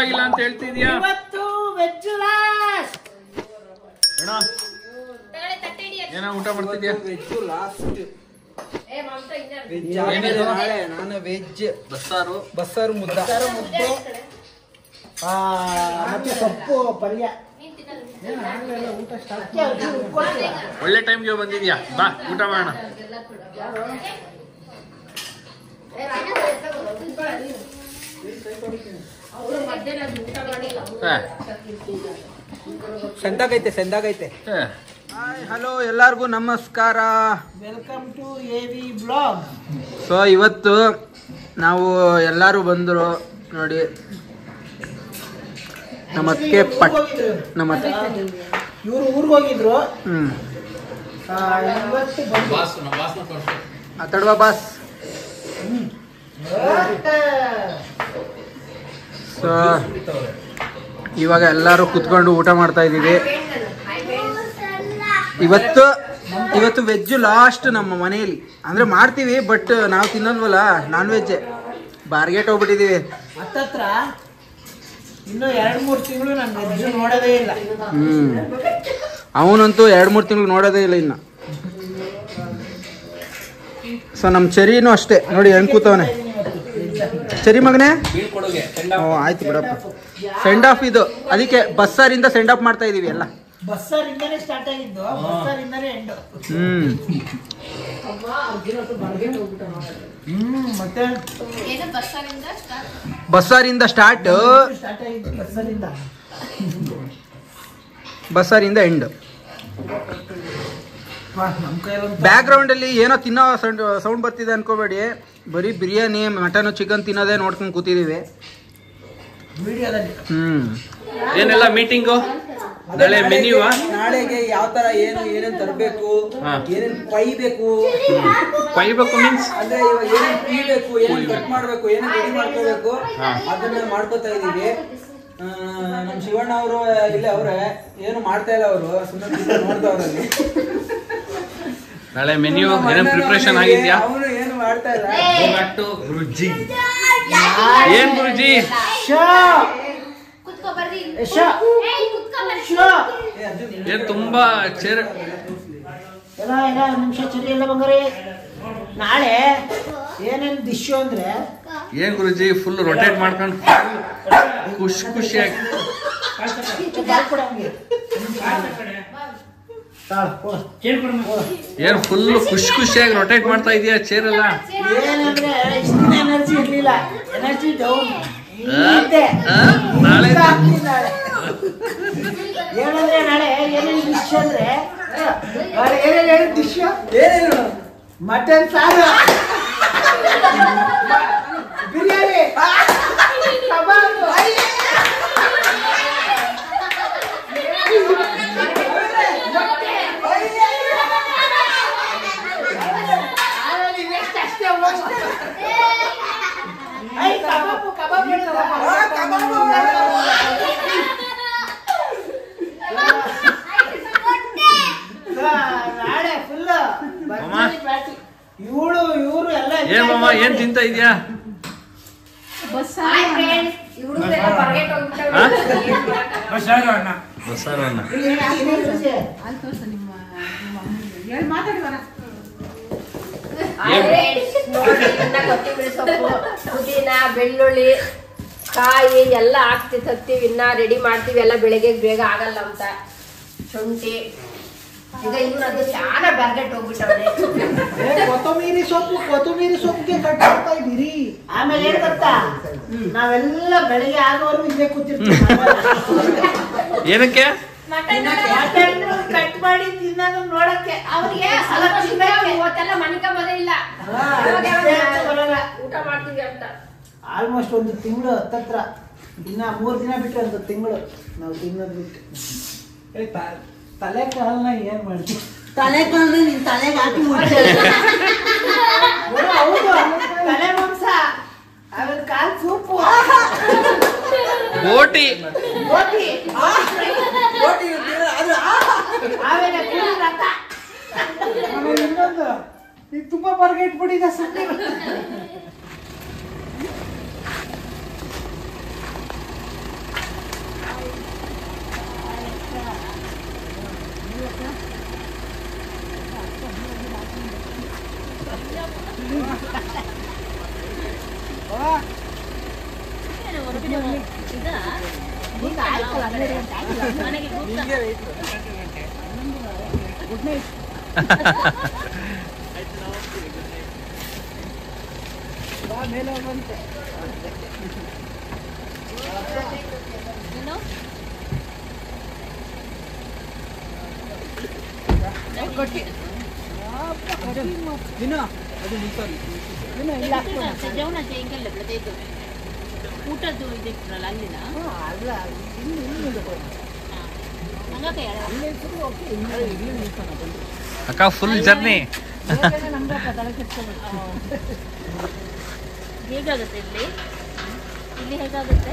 ಪರವಾಗಿಲ್ಲ ಅಂತ ಹೇಳ್ತಿದ್ಯಾ? ಇವತ್ತು ವೆಜ್ ಲಾಸ್ಟ್. ಏನೋ ಊಟ ಮಾಡ್ತಿದ್ಯಾ? Veg last. ನಾನು ವೆಜ್ ಬಸ್ಸಾರು ಮುದ್ದೆ ಮತ್ತೆ ಸೊಪ್ಪು ಪಲ್ಯ. ಒಳ್ಳೆ ಟೈಮ್ಗೆ ಬಂದಿದ್ಯಾ, ಬಾ ಊಟ ಮಾಡೋಣ. ಸಂದಾಗೈತೆ. ಹಲೋ, ಎಲ್ಲರಿಗೂ ನಮಸ್ಕಾರ. Welcome to AV blog. So ಇವತ್ತು ನಾವು ಎಲ್ಲರೂ ಬಂದರು ನೋಡಿ. ನಮ್ಮಕ್ಕೆ ಇವರು ಊರಿಗೆ ಹೋಗಿದ್ರು. ಮಾತಾಡುವ ಬಾಸ್. ಸೊ ಇವಾಗ ಎಲ್ಲರೂ ಕುತ್ಕೊಂಡು ಊಟ ಮಾಡ್ತಾ ಇದ್ದೀವಿ. ಇವತ್ತು ವೆಜ್ ಲಾಸ್ಟ್ ನಮ್ಮ ಮನೆಯಲ್ಲಿ. ಅಂದರೆ ಮಾಡ್ತೀವಿ, ಬಟ್ ನಾವು ತಿನ್ನಲ್ವಲ್ಲ, ನಾನ್ ವೆಜ್. ಬಾರ್ಗೇಟ್ ಹೋಗ್ಬಿಟ್ಟಿದ್ದೀವಿ. ಹತ್ತತ್ರ ಇನ್ನು 2-3 ತಿಂಗಳು ನಾನು ವೆಜ್ ನೋಡೋದೇ ಇಲ್ಲ. ಅವನಂತೂ 2-3 ತಿಂಗಳು ನೋಡೋದೇ ಇಲ್ಲ ಇನ್ನು. ಸೊ ನಮ್ಮ ಚರಿನೂ ಅಷ್ಟೇ ನೋಡಿ, ಹೆಂಗ್ ಕೂತವನೆ ಚರಿ ಮಗನೇ. ಆಯ್ತು ಬಿಡಪ್ಪ, ಸೆಂಡ್ ಆಫ್ ಇದು. ಅದಕ್ಕೆ ಬಸ್ಸಾರಿಂದ ಸೆಂಡ್ ಆಫ್ ಮಾಡ್ತಾ ಇದೀವಿ ಎಲ್ಲ. ಬಸ್ಸಾರಿಂದನೇ ಸ್ಟಾರ್ಟ್ ಆಗಿದ್ದು, ಬಸ್ಸಾರಿಂದನೇ ಎಂಡ್. ಮತ್ತೆ ಬಸ್ಸಾರಿಂದ ಸ್ಟಾರ್ಟ್, ಬಸ್ಸಾರಿಂದ ಎಂಡ್. ಬ್ಯಾಕ್ ಗ್ರೌಂಡ್ ಅಲ್ಲಿ ಏನೋ ತಿನ್ನೋ ಸೌಂಡ್ ಬರ್ತಿದೆ ಅನ್ಕೋಬೇಡಿ. ಬರೀ ಬಿರಿಯಾನಿ, ಮಟನ್, ಚಿಕನ್ ತಿನ್ನೋದೇ ನೋಡ್ಕೊಂಡು ಕೂತಿದೀವಿ. ಏನೆಲ್ಲ ಮೀಟಿಂಗು? ನಾಳೆ ಮೆನ್ಯೂ, ನಾಳೆಗೆ ಯಾವ ತರ ಏನೇನ್ ತರಬೇಕು, ಏನೇನ್ ಕೊಯ್ಬೇಕು ಮೀನ್ಸ್ ಅಂದ್ರೆ ಇವಾಗ ಏನೇನ್ ಕುಯ್ಬೇಕು, ಏನೇನ್ ಕಟ್ ಮಾಡ್ಬೇಕು, ಏನೇನ್ ರೆಡಿ ಮಾಡ್ಕೋಬೇಕು, ಅದನ್ನ ಮಾಡ್ಕೋತಾ ಇದೀವಿ. ನಮ್ ಶಿವಣ್ಣ ಅವರು ಇಲ್ಲೇ ಅವ್ರೆ, ಏನು ಮಾಡ್ತಾ ಇಲ್ಲ ಅವರು, ಸುಮ್ಮನೆ ನೋಡ್ದವ್ರಲ್ಲಿ. ನಾಳೆ ಮೆನ್ಯೂ ಏನೇನ್ ಪ್ರಿಪರೇಷನ್ ಆಗಿದ್ಯಾ? ಅವನು ಏನು ಮಾಡ್ತಾ ಇಲ್ಲ. ಗುರುಜಿ ಏನ್ ಗುರುಜಿ? ಏನ್ ತುಂಬಾ ಚೇರ್ ನಿಮಿಷ ಚರಿ ಎಲ್ಲ ಬಂಗಾರಿ. ನಾಳೆ ಏನೇನ್ ಡಿಶ್ ಅಂದ್ರೆ ಏನ್ ಗುರುಜಿ, ಫುಲ್ ರೊಟೇಟ್ ಮಾಡ್ಕೊಂಡು ಖುಷಿಯಾಗಿ ಏನ್ ಫುಲ್ ಖುಷಿಯಾಗಿ ರೊಟೇಟ್ ಮಾಡ್ತಾ ಇದೀಯಾ ಚೇರ್ ಎಲ್ಲ? ಏನಂದ್ರೆ ಎನರ್ಜಿ ಇರ್ಲಿಲ್ಲ, ಎನರ್ಜಿ ಡೌನ್. ನಾಳೆ ಏನಂದ್ರೆ ನಾಳೆ ಏನೇನು ಡಿಶ್ ಅಂದ್ರೆ ಏನೇನು ಡಿಶ್, ಏನೇನು ಮಟನ್ ಸಾರು, ಬಿರಿಯಾನಿ, ಕಬಾಬ್, ನಾಳೆ ಫುಲ್ ಇವರು ಎಲ್ಲ ಏನ್ ತಿಂತ ಇದೆಯಾ? ಕೊತ್ತಂಬರಿ ಸೊಪ್ಪು, ಪುದೀನ, ಬೆಳ್ಳುಳ್ಳಿ, ಕಾಯಿ ಎಲ್ಲ ಹಾಕ್ತಿರ್ತೀವಿ. ಇನ್ನ ರೆಡಿ ಮಾಡ್ತೀವಿ ಎಲ್ಲ, ಬೆಳಿಗ್ಗೆ ಬೇಗ ಆಗಲ್ಲ ಅಂತ. ಶುಂಠಿ ಈಗ ಇವ್ರು ಅದು చాలా ಬರ್ಗೆಟ್ ಹೋಗ್ಬಿಟ್ಟವ್ರೆ. ಕೊತ್ತಂಬರಿ ಸೊಪ್ಪಿಗೆ ಕಟ್ ಮಾಡ್ತಾ ಇದೀರಿ. ಆಮೇಲೆ ಏನ್ ಗೊತ್ತಾ, ನಾವೆಲ್ಲ ಬೆಳಿಗ್ಗೆ ಆಗೋವರೆಗೂ ಇಲ್ಲೇ ಕೂತಿರ್ತೀವಿ. ಏನಕ್ಕೆ? ಕಟ್ ಮಾಡಿ ತಿನ್ನೋದು ನೋಡಕ್ಕೆ. ಅವ್ರಿಗೆ ಇವತ್ತೆಲ್ಲ ಮನಿಕಂಬದೇ ಇಲ್ಲ, ಊಟ ಮಾಡ್ತೀವಿ ಅಂತ. ಆಲ್ಮೋಸ್ಟ್ 1 ತಿಂಗಳು ಹತ್ತತ್ರ. ಇನ್ನ 3 ದಿನ ಬಿಟ್ಟರೆ 1 ತಿಂಗಳು ನಾವು ತಿನ್ನೋದು ಬಿಟ್ಟು. ತಲೆ ಕಾಲನ್ನ ಏನ್ ಮಾಡ್ತೀವಿ? ತಲೆ ಕಾಲನ್ನ ನಿನ್ ತಲೆಗೆ ಹಾಕಿ ಹೌದು, ತಲೆ ಮಾಂಸ, ಆಮೇಲೆ ಕಾಲ್ ಸೂಪು, ಬೋಟಿ, ಆಮೇಲೆ ರಥ, ಆಮೇಲೆ ಇನ್ನೊಂದು ಈಗ ತುಂಬಾ ಬರ್ಗೆಟ್ಬಿಟ್ಟಿದೆ ಸುಮ್ಮನೆ. ಊಟದ್ದು ಇದಿಟ್ರಲ್ಲ ಅಲ್ಲಿನ ಅಕ್ಕ ಫುಲ್ ಜರ್ನಿ ಹೇಗಾಗುತ್ತೆ ಇಲ್ಲಿ ಇಲ್ಲಿ ಹೇಗಾಗುತ್ತೆ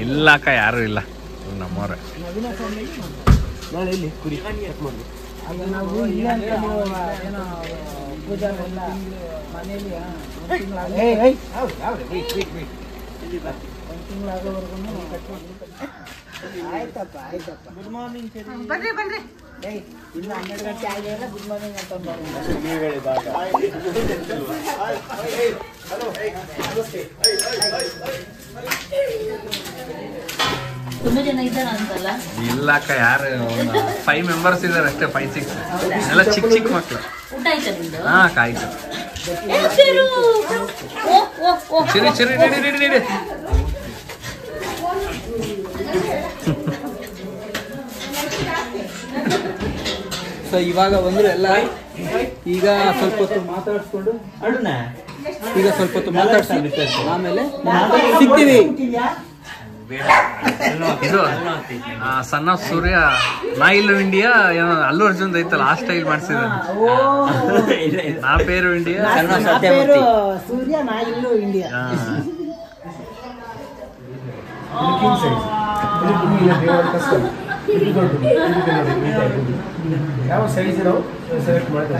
ಇಲ್ಲ ಅಕ್ಕ ಯಾರು ಇಲ್ಲ ನಮ್ಮವ್ರೆ. ನಾವು ಇಲ್ಲ ಅಂತ ಏನೋ ಪೂಜಾರೆಲ್ಲ ಮನೇಲಿ ಒಂದು ತಿಂಗಳಾಗೋವರೆಗೂ ಆಯ್ತಪ್ಪ ಆಯ್ತಪ್ಪ. ಗುಡ್ ಮಾರ್ನಿಂಗ್ ಬನ್ರಿ ಬನ್ರಿ. ಇನ್ನು 12 ಗಂಟೆ ಆಗಿಲ್ಲ ಗುಡ್ ಮಾರ್ನಿಂಗ್ ಅಂತ ತುಂಬಾ ಜನ ಇದ್ದಾರ ಅಂತಲ್ಲ. ಇಲ್ಲ ಅಕ್ಕ ಯಾರು 5 ಮೆಂಬರ್ಸ್ ಇದಾರೆ ಅಷ್ಟೇ, 5-6 ಎಲ್ಲ ಚಿಕ್ಕ ಚಿಕ್ಕ ಮಕ್ಳು. ಊಟ ಆಯ್ತಾ ನಿಮ್ದು? ಹಾ ಕಾಯ್ತು. ಚಿರಿ ಚಿರಿ ನೀಡಿ ನೀಡಿ ನೀಡಿ. ಸೊ ಇವಾಗ ಬಂದ್ರು ಎಲ್ಲ. ಈಗ ಸ್ವಲ್ಪ ಹೊತ್ತು ಮಾತಾಡ್ಸ್ಕೊಂಡು ಈಗ ಸ್ವಲ್ಪ ಹೊತ್ತು ಮಾತಾಡ್ಸಿ ಆಮೇಲೆ ಸಿಗ್ತೀವಿ. ಇದು ಸಣ್ಣ ಸೂರ್ಯ ನಾ ಇಲ್ಲು ಇಂಡಿಯಾ ಏನೋ ಅಲ್ಲು ಅರ್ಜುನ್ ಐತಲ್ಲ ಆ ಸ್ಟೈಲ್ ಮಾಡ್ಸಿದ. ನಾ ಪೇರು ಇಂಡಿಯಾ ಸೂರ್ಯ ನಾ ಇಲ್ಲು ಇಂಡಿಯಾ. ಯಾವ ಸೈಜ್ ನಾವು ಸೆಲೆಕ್ಟ್ ಮಾಡಿದ್ರೆ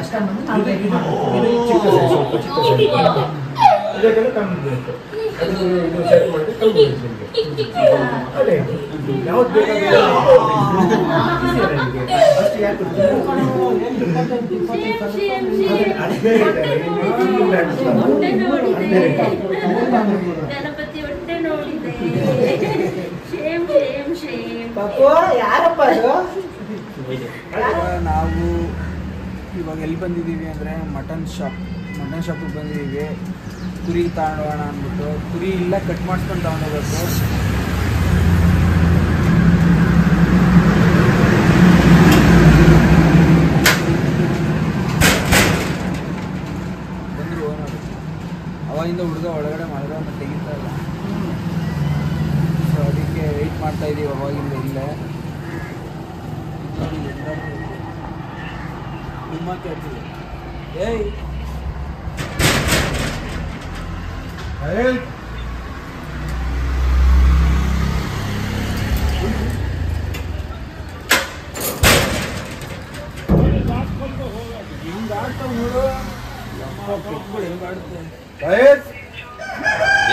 ಇದಕ್ಕೆಲ್ಲ ಕಮ್ಮಿ ಬೀಳುತ್ತೆ. ಅದು ಇದು ಸೆಲೆಕ್ಟ್ ಮಾಡಿದ್ರೆ ಕಮ್ಮಿ ಬೀಳುತ್ತೆ ನಿಮಗೆ. ಅದೇ ಯಾವ್ದು ಬೇಕಾದ್ರೆ ಅಷ್ಟು ಯಾಕೆ ಗಣಪತಿ ಹೊಟ್ಟೆ ನೋಡಿದೆ. ಪಾಪು ಯಾರಪ್ಪ ಅದು? ನಾವು ಇವಾಗ ಎಲ್ಲಿ ಬಂದಿದ್ದೀವಿ ಅಂದರೆ ಮಟನ್ ಶಾಪಿಗೆ ಬಂದಿದ್ದೀವಿ. ಕುರಿ ತಗೊಂಡೋಗೋಣ ಅಂದ್ಬಿಟ್ಟು. ಕುರಿ ಇಲ್ಲ ಕಟ್ ಮಾಡಿಸ್ಕೊಂಡು ತಗೊಂಡೋಗ್ಬೇಕು. ಬಂದರು ಓನರು. ಅವಾಗಿಂದ ಹುಡುಗ ಒಳಗಡೆ ಮಲಗವನ್ನು ತೆಗಿತಾ ಇಲ್ಲ. ಸೊ ಅದಕ್ಕೆ ವೆಯ್ಟ್ ಮಾಡ್ತಾ ಇದ್ದೀವಿ ಅವಾಗಿಂದ ಇಲ್ಲೇ. ನಿಮ್ಮ ಕೇಳ್ತೀವಿ. ಏಯ್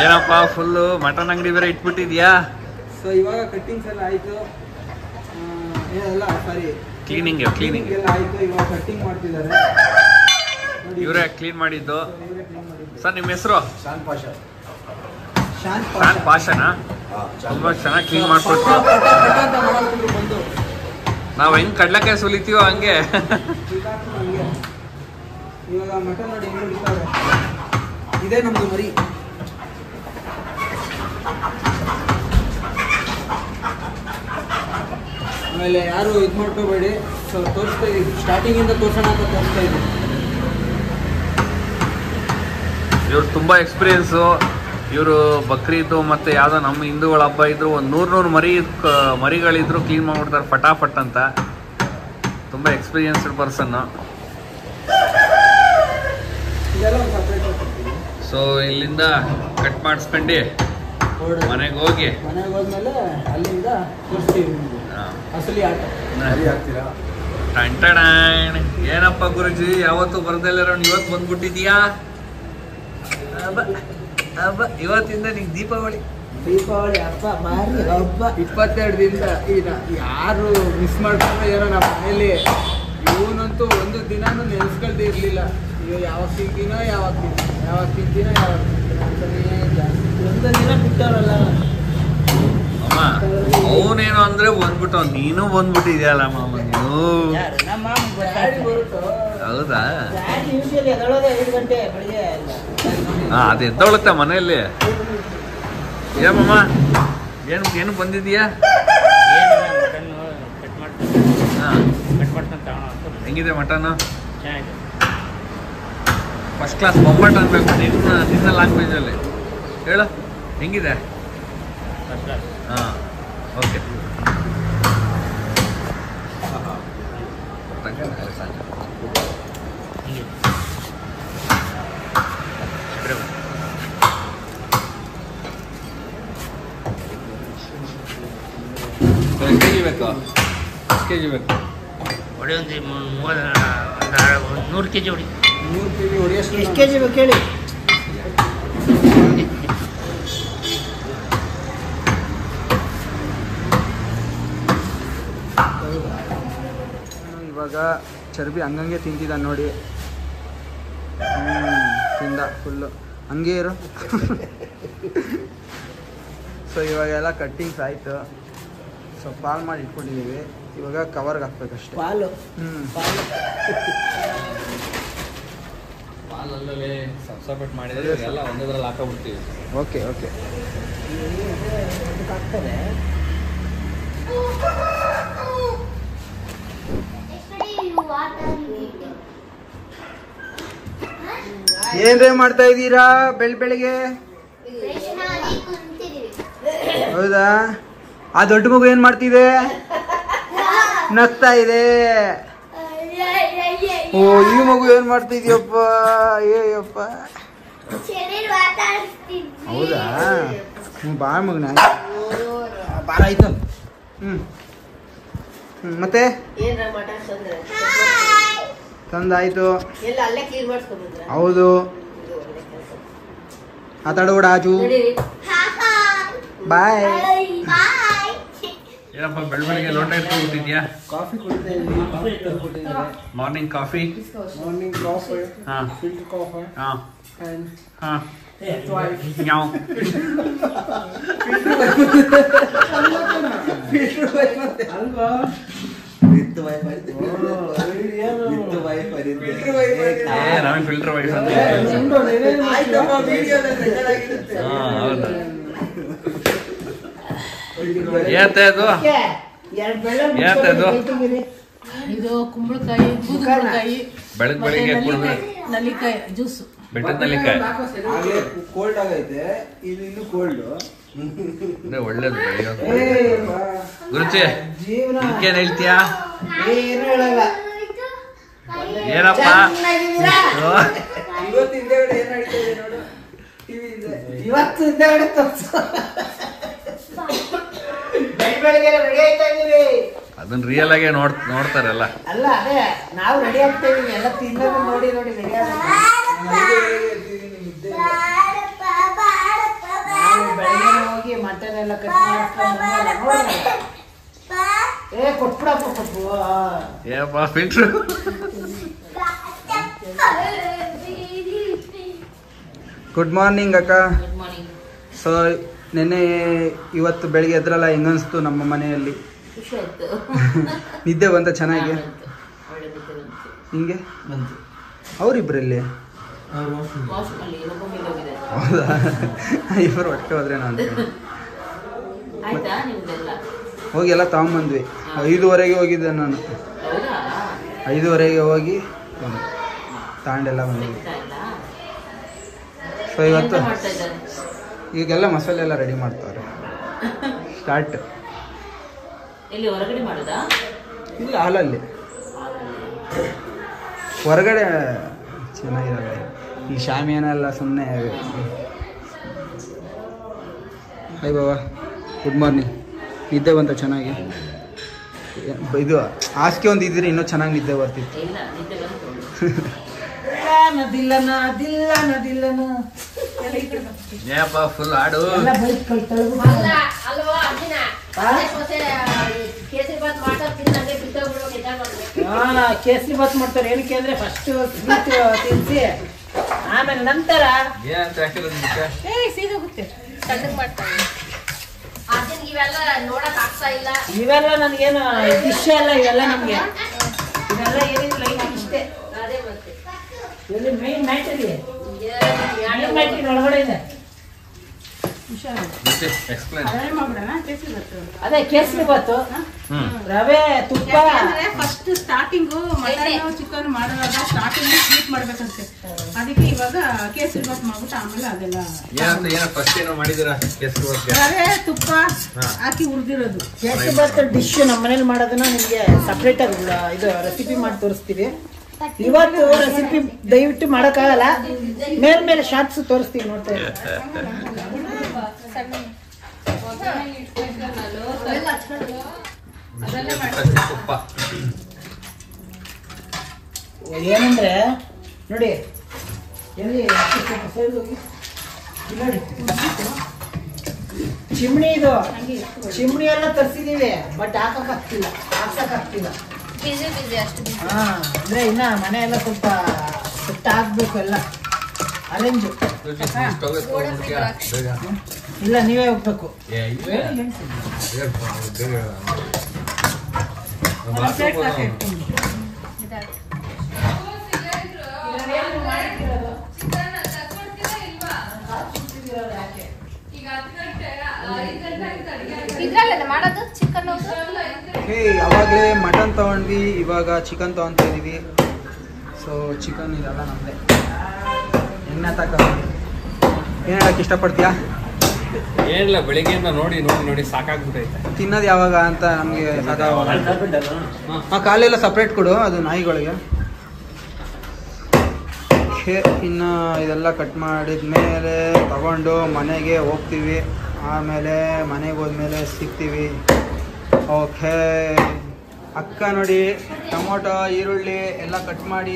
ಏನಪ್ಪ ಫುಲ್ಲು ಮಟನ್ ಅಂಗಡಿ ಬೇರೆ ಇಟ್ಬಿಟ್ಟಿದ್ಯಾ? ಸೊ ಇವಾಗ ಕಟ್ಟಿಂಗ್ಸ್ ಎಲ್ಲ ಆಯ್ತು. ಏನಲ್ಲ ಸಾರಿ ಕ್ಲೀನಿಂಗ್ ಎಲ್ಲ ಆಯ್ತು. ಇವಾಗ ಕಟ್ಟಿಂಗ್ ಮಾಡ್ತಿದ್ದಾರೆ. ಇವರೇ ಕ್ಲೀನ್ ಮಾಡಿದ್ದು. ಸರ್ ನಿಮ್ಮ ಹೆಸರು? ಶಾನ್ ಶಾನ್ ಪಾಷನಾ? ತುಂಬಾ ಚೆನ್ನಾಗಿ ಕ್ಲೀನ್ ಮಾಡ್ಕೊಡ್ತೀವಿ. ಬಂದು ನಾವು ಹೆಂಗ್ ಕಡ್ಲೆಕಾಯಿ ಸುಲಿತೀವೋ ಹಂಗೆ. ಇವಾಗ ಮಟನ್ ನೋಡಿ ಹೆಂಗ್ ಹೊಡಿತಾರೆ. ಇದೇ ನಮ್ದು ಮರಿ. ಆಮೇಲೆ ಯಾರು ಇದು ಮಾಡ್ಕೋಬೇಡಿ. ಸೊ ತೋರಿಸ್ತಾ ಇದೀವಿ, ಸ್ಟಾರ್ಟಿಂಗಿಂದ ತೋರ್ಸೋಣ ಅಂತ ತೋರಿಸ್ತಾ ಇದೀವಿ. ಇವ್ರು ತುಂಬಾ ಎಕ್ಸ್ಪೀರಿಯನ್ಸು. ಇವರು ಬಕ್ರೀದು ಮತ್ತೆ ಯಾವುದೋ ನಮ್ಮ ಹಿಂದೂಗಳ ಹಬ್ಬ ಇದ್ರು ಒಂದು 100 ಮರಿಗಳಿದ್ರು ಕ್ಲೀನ್ ಮಾಡ್ಬಿಡ್ತಾರೆ ಫಟಾಫಟ್ ಅಂತ. ತುಂಬ ಎಕ್ಸ್ಪೀರಿಯನ್ಸ್ಡ್ ಪರ್ಸನ್ನು. ಇದೆಲ್ಲ ಒಂದು ಸಪ್ರೇಟ್. ಸೊ ಇಲ್ಲಿಂದ ಕಟ್ ಮಾಡಿಸ್ಕೊಂಡು ಮನೆಗೆ ಹೋಗಿ ಮನೆಗೆ ಹೋದ್ಮೇಲೆ ಅಲ್ಲಿಂದ ತೋರಿಸ್ತೀವಿ ನಿಮ್ಗೆ ಅಸಲಿ ಆಟ. ಏನಪ್ಪ ಗುರುಜಿ ಯಾವತ್ತು ಬರ್ದಲ್ಲಿರೋ ಇವತ್ತು ಬಂದ್ಬಿಟ್ಟಿದ್ಯಾ? ಹಬ್ಬ ಇವತ್ತಿಂದ ನಿಂಗೆ ದೀಪಾವಳಿ. ದೀಪಾವಳಿ ಹಬ್ಬ ಮಾರಿ ಹಬ್ಬ. 22 ದಿನದ ಈಗ ಯಾರು ಮಿಸ್ ಮಾಡ್ಕೊಂಡ್ರೆ ಏನೋ ನಮ್ಮ ಮನೇಲಿ ಇವನಂತೂ ಒಂದು ದಿನಾನು ನೆನೆಸ್ಕೊಳ್ದೇ ಇರಲಿಲ್ಲ. ಈಗ ಯಾವಾಗ ತಿಂತೀನೋ ಯಾವಾಗ ತಿಂತೀನೋ ಅಂತಾನೇ ಜಾಸ್ತಿ. ಒಂದು ದಿನ ಬಿಟ್ಟವರಲ್ಲ ಅಮ್ಮ ಅವನೇನು ಅಂದ್ರೆ ಬಂದ್ಬಿಟ್ಟು ನೀನು ಬಂದ್ಬಿಟ್ಟಿದ್ಯಲ್ಲ ಮಾಮ ನೀನು. ಯಾರು ನಮ್ಮ ಮಾಮ ಗಾಡಿ ಬರುತ್ತೋ ಹೌದಾ? ಗಾಡಿ ಯೂಶಲಿ ಎದಳೋದೆ 5 ಗಂಟೆ ಬೆಳಿಗ್ಗೆ ಅಲ್ಲ. ಹಾ ಅದು ಎದ್ದೊಳುತ್ತಾ ಮನೆಯಲ್ಲಿ. ಏನಮ್ಮ ಏನು ಬಂದಿದೀಯಾ? ಹೆಂಗಿದೆ ಮಟನ್? ಫಸ್ಟ್ ಕ್ಲಾಸ್ ಬೊಮ್ಮಟ್ ಅನ್ಬೇಕು ನಿನ್ನ ಲ್ಯಾಂಗ್ವೇಜಲ್ಲಿ ಹೇಳು. ಹೆಂಗಿದೆ? ಹಾಂ ಓಕೆ. ಎಷ್ಟು ಕೆ ಜಿ ಬೇಕು? ಎಷ್ಟು ಕೆ ಜಿ ಬೇಕು? ಹೊಡಿ ಒಂದು 100 kg ಹೊಡಿ. 100 kg ಹೊಡಿಯೋಷ್ಟು ಎಷ್ಟು ಕೆಜಿ ಬೇಕು ಹೇಳಿ. ಇವಾಗ ಚರ್ಬಿ ಹಂಗಂಗೆ ತಿಂತಿದ್ದಾನೆ ನೋಡಿ. ತಿಂದ ಫುಲ್ಲು ಹಂಗೆ ಇರು. ಸೊ ಇವಾಗೆಲ್ಲ ಕಟ್ಟಿಂಗ್ಸ್ ಆಯಿತು. ಸೊ ಪಾಲ್ ಮಾಡಿ ಇಟ್ಕೊಂಡಿದ್ದೀವಿ. ಇವಾಗ ಕವರ್ಗೆ ಹಾಕ್ಬೇಕಷ್ಟೆ. ಪಾಲು ಪಾಲು ಪಾಲಲ್ಲೇ ಸಬ್ಸಪೇಟ್ ಮಾಡಿದ್ರೆ ಎಲ್ಲ ಒಂದದ್ರಲ್ಲಿ ಹಾಕೋಬಿಡ್ತೀವಿ. ಓಕೆ ಆಗ್ತದೆ. ಏನ್ರೇ ಮಾಡ್ತಾ ಇದ್ದೀರಾ ಬೆಳಿಗ್ಗೆ? ಹೌದಾ? ಆ ದೊಡ್ಡ ಮಗು ಏನ್ ಮಾಡ್ತಿದೆ? ನಗ್ತಾ ಇದೆ. ಓ ಈ ಮಗು ಏನ್ ಮಾಡ್ತಿದ್ಯಪ್ಪ? ಅಯ್ಯಪ್ಪ ಹೌದಾ? ಬಾ ಮಗನ ಬಾರ ಆಯ್ತು. ಮತ್ತೆ ತಂದಾಯ್ತು. ಹೌದು ಮಾತಾಡೋಡ ಆಜು. ಬಾಯ್. ಏನಪ್ಪ ಬೆಳಗ್ಗೆ ಲೋಟ ಇಟ್ಕೊಂಡ್ಬಿಟ್ಟಿದ್ಯಾ? ಕಾಫಿ ಕುಡಿತಾ ಇದ್ದೀನಿ. Morning coffee. Morning coffee. ಹಾಂ ಫಿಲ್ಟರ್ ಕಾಫಿ. ಹಾಂ And ಹಾಂ twice. ನ್ಯಾವ್. ಅಲ್ವಾ? ಏ ನಮಗೆ ಫಿಲ್ಟರ್ ವೈಫ್ ಅಂತ. ಹಾಂ ಹೌದಾ? ಏತೆ ಅದು? ಏತೆ ಅದು? ಇದು ಕುಂಬಳಕಾಯಿ, ಬೂದುಗುಂಬಳಕಾಯಿ, ಬೆಳಗ್ಗೆ ಕುಡಿದ್ರೆ ನಲ್ಲಿಕಾಯಿ ಜ್ಯೂಸ್. ಬೆಟ್ಟದ ನಲ್ಲಿಕಾಯಿ ಕೋಲ್ಡ್ ಆಗೈತೆ. ಇದು ಇನ್ನೂ ಕೋಲ್ಡ್. ಅಂದ್ರೆ ಒಳ್ಳೇದು ಬೆಳೆಯೋದು. ಗುರುಚಿ ಜೀವನ ಏನ್ ಹೇಳ್ತೀಯಾ? ಏನು ಹೇಳಲ್ಲ. ಏನಪ್ಪ ಇವತ್ತು ಹಿಂದೆಗಡೆ ಏನ್ ನಡೀತಾ ಇದೆ ನೋಡು. ಟಿವಿ ಇದೆ. ಇವತ್ತು ಹಿಂದೆಗಡೆ ತಪ್ಸು. ಬೆಳಿಗ್ಗೆ ರೆಡಿ ಆಯ್ತಾ ಇದೀವಿ. ಅದನ್ನ ರಿಯಲ್ ಆಗಿ ನೋಡ್ತಾರಲ್ಲ. ಅಲ್ಲ ಅದೇ ನಾವು ರೆಡಿ ಆಗ್ತಾ ಇದೀವಿ. ಎಲ್ಲ ತಿನ್ನೋದು ನೋಡಿ ರೆಡಿ ಆಗ್ಬೇಕು. ನಾವು ಬೆಳಗ್ಗೆ ಹೋಗಿ ಮಟನ್ ಎಲ್ಲ ಕಟ್ ಮಾಡ್ಕೊಂಡು ಕೊಟ್ಬಿಡಪ್ಪ ಪಪ್ಪು. ಏನಪ್ಪ ಫಿಲ್ಟ್ರು? ಗುಡ್ ಮಾರ್ನಿಂಗ್ ಅಕ್ಕ. Good morning. ಸೊ ನೆನ್ನೆ ಇವತ್ತು ಬೆಳಿಗ್ಗೆ ಎದ್ರಲ್ಲ ಹೆಂಗನ್ಸ್ತು ನಮ್ಮ ಮನೆಯಲ್ಲಿ? ಖುಷಿ ಆಯ್ತು. ನಿದ್ದೆ ಬಂತ ಚೆನ್ನಾಗಿ? ಒಳ್ಳೆ ನಿದ್ದೆ ಬಂತು. ಹಿಂಗೆ ಅವರಿಬ್ಬರಲ್ಲಿ? ವಾಶ್ರೂಮಲ್ಲಿ ರೂಮಿಗೆ ಹೋಗಿದೆ. ಹೌದಾ? ಇಬ್ಬರು ಒಟ್ಟಿಗೆ ಹೋದ್ರೇನೋ ಅಂತ ಆಯ್ತಾ ನಿಮ್ದೆಲ್ಲ? ಹೋಗಿ ಎಲ್ಲ ತಗೊಂಬಂದ್ವಿ. 5:30ಗೆ ಹೋಗಿದ್ದೆ ನಾನು. ಹೌದಾ? 5:30ಗೆ ಹೋಗಿ ತಾಂಡೆಲ್ಲ ಬಂದ್ವಿ. ಸಿಗ್ತಾ ಇಲ್ಲ? ಸೊ ಇವತ್ತು ಎಂತ ಮಾಡ್ತಾ ಇದ್ದಾರೆ? ಈಗೆಲ್ಲ ಮಸಾಲೆ ಎಲ್ಲ ರೆಡಿ ಮಾಡ್ತಾರೆ. ಸ್ಟಾರ್ಟ್. ಎಲ್ಲಿ ಹೊರಗಡೆ ಮಾಡೋದಾ? ಇಲ್ಲ ಹಾಲಲ್ಲಿ. ಹೊರಗಡೆ ಚೆನ್ನಾಗಿರಲ್ಲ. ಈ ಶಾಮಿಯಾನ ಎಲ್ಲ ಸುಮ್ಮನೆ. ಹಾಯ್ ಬಾಬಾ, ಗುಡ್ ಮಾರ್ನಿಂಗ್. ನಿದ್ದೆ ಬಂತ ಚೆನ್ನಾಗಿ? ಇದು ಹಾಸಿಗೆ ಒಂದು ಇದ್ರೆ ಇನ್ನೂ ಚೆನ್ನಾಗಿ ನಿದ್ದೆ ಬರ್ತಿತ್ತು. ಇಲ್ಲ, ನಿದ್ದೆ ಬಂತು. ದಿಲ್ಲನ ದಿಲ್ಲನ ದಿಲ್ಲನ ಎಲ್ಲ ಈ ಕಡೆ ಬರ್ತೀವಿ. ಏಪ್ಪ ಫುಲ್ ಹಾಡು. ಎಲ್ಲ ಬೈಕ್ ಕಳ್ತಳ್ದು ಅಲ್ಲ ಅಲ್ವಾ ಅಜ್ಜಿನ ಕೇಸರಿ ಬಾತ್ ಮಾಡ್ತಾರೆ ತಿನ್ನಂಗೆ ಬಿದ್ದೋಗ್ಬಿಡ್ಬೇಕು ಎದ್ದಾಳ್ ಮಾಡ್ಬೇಕು. ಕೇಸರಿ ಬಾತ್ ಮಾಡ್ತಾರೆ. ಏನಕ್ಕೆ ಅಂದ್ರೆ ಫಸ್ಟ್ ಸ್ವೀಟ್ ತಿನ್ಸಿ ಆಮೇಲೆ ನಂತರ ಏನಂತ ಹಾಕಿರೋದು ಸೀದೋಗುತ್ತೆ. ಸಣ್ಣಗ್ ಮಾಡ್ತಾರೆ. ಅಜ್ಜಿನ್ಗೆ ಇವೆಲ್ಲ ನೋಡಕ್ ಆಗ್ತಾ ಇಲ್ಲ. ಇವೆಲ್ಲ ನನಗೇನು ಡಿಶ್ ಅಲ್ಲ, ಇವೆಲ್ಲ ನಮ್ಗೆ ಇವೆಲ್ಲ ಏನಿಲ್ಲ ಇಷ್ಟೇ. ಅದೇ ಮತ್ತೆ ಇಲ್ಲಿ ಮೈನ್ ಮ್ಯಾಟರಿ ಏನು ಮ್ಯಾಟ್ರಿ ಒಳಗಡೆ ಇದೆ. ಎಕ್ಸ್ಪ್ಲೇನ್. ಅದೇ ಕೇಸರಿ ಬಾತು, ರವೆ, ತುಪ್ಪ. ಫಸ್ಟ್ ಸ್ಟಾರ್ಟಿಂಗು ಮಟನ್ ಚಿಕನ್ ಮಾಡುವಾಗ ಸ್ಟಾರ್ಟಿಂಗ್ ಸ್ವೀಟ್ ಮಾಡ್ಬೇಕಂತೆ. ಅದಕ್ಕೆ ಇವಾಗ ಕೇಸರಿ ಬಾತ್ ಮಾಡ್ಬಿಟ್ಟು ಆಮೇಲೆ ಅದೆಲ್ಲ ಏನೋ ಫಸ್ಟ್ ಏನೋ ಮಾಡಿದ್ದೀರಾ ಕೇಸರಿ ಬಾತ್ಗೆ? ರವೆ ತುಪ್ಪ ಹಾಕಿ ಹುರಿದಿರೋದು. ಕೇಸರಿ ಬಾತ್ ಡಿಶ್ ನಮ್ಮ ಮನೇಲಿ ಮಾಡೋದನ್ನ ನಿಮ್ಗೆ ಸಪ್ರೇಟ್ ಆಗಿ ಇದು ರೆಸಿಪಿ ಮಾಡಿ ತೋರಿಸ್ತೀವಿ. ಇವತ್ತು ರೆಸಿಪಿ ದಯವಿಟ್ಟು ಮಾಡೋಕ್ಕಾಗಲ್ಲ, ಮೇಲೆ ಶಾರ್ಟ್ಸ್ ತೋರಿಸ್ತೀವಿ, ನೋಡ್ತಾ ಇದ್ದೀವಿ. ತುಪ್ಪ ಏನಂದ್ರೆ ನೋಡಿ ಎಲ್ಲಿ ಸೈಡ್ ಹೋಗಿ ಇಲ್ಲಿ ನೋಡಿ. ಚಿಮ್ನಿ ಇದು ಚಿಮ್ನಿ ಎಲ್ಲ ತರಿಸಿದೀವಿ, ಬಟ್ ಹಾಕಕ್ಕಾಗ್ತಿಲ್ಲ, ಹಾಕ್ಸಕ್ಕಾಗ್ತಿಲ್ಲ. ಬಿಸಿ ಬಿಸಿ ಅಷ್ಟು ಬಿಸಿ. ಹಾ ಅಂದ್ರೆ ಇನ್ನ ಮನೆ ಎಲ್ಲ ಸ್ವಲ್ಪ ಸೆಟ್ ಆಗ್ಬೇಕು ಎಲ್ಲ ಅರೇಂಜ್. ಇಲ್ಲ ನೀವೇ ಹೋಗ್ಬೇಕು. ಇದ್ರಲ್ಲೇನ ಮಾಡೋದು ಚಿಕನ್? ಅವಾಗಲೇ ಮಟನ್ ತಗೊಂಡ್ವಿ, ಇವಾಗ ಚಿಕನ್ ತಗೊತಾ ಇದೀವಿ. ಸೊ ಚಿಕನ್ ಇದೆಲ್ಲ ನಮ್ಮದೇ. ಎಣ್ಣೆ ತಕ ಏನು ಹೇಳಕ್ಕೆ ಇಷ್ಟಪಡ್ತೀಯಾ? ಏನಿಲ್ಲ, ಬೆಳಿಗ್ಗೆಯಿಂದ ನೋಡಿ ಸಾಕಾಗ್ಬಿಟ್ಟೈತೆ. ತಿನ್ನೋದು ಯಾವಾಗ ಅಂತ ನಮಗೆ ಕಾಲೆಲ್ಲ ಸಪ್ರೇಟ್ ಕೊಡು, ಅದು ನಾಯಿಗಳಿಗೆ. ಇನ್ನು ಇದೆಲ್ಲ ಕಟ್ ಮಾಡಿದ್ಮೇಲೆ ತಗೊಂಡು ಮನೆಗೆ ಹೋಗ್ತೀವಿ. ಆಮೇಲೆ ಮನೆಗೆ ಹೋದ್ಮೇಲೆ ಸಿಗ್ತೀವಿ. ಓಕೆ. ಅಕ್ಕ ನೋಡಿ ಟೊಮೊಟೊ ಈರುಳ್ಳಿ ಎಲ್ಲ ಕಟ್ ಮಾಡಿ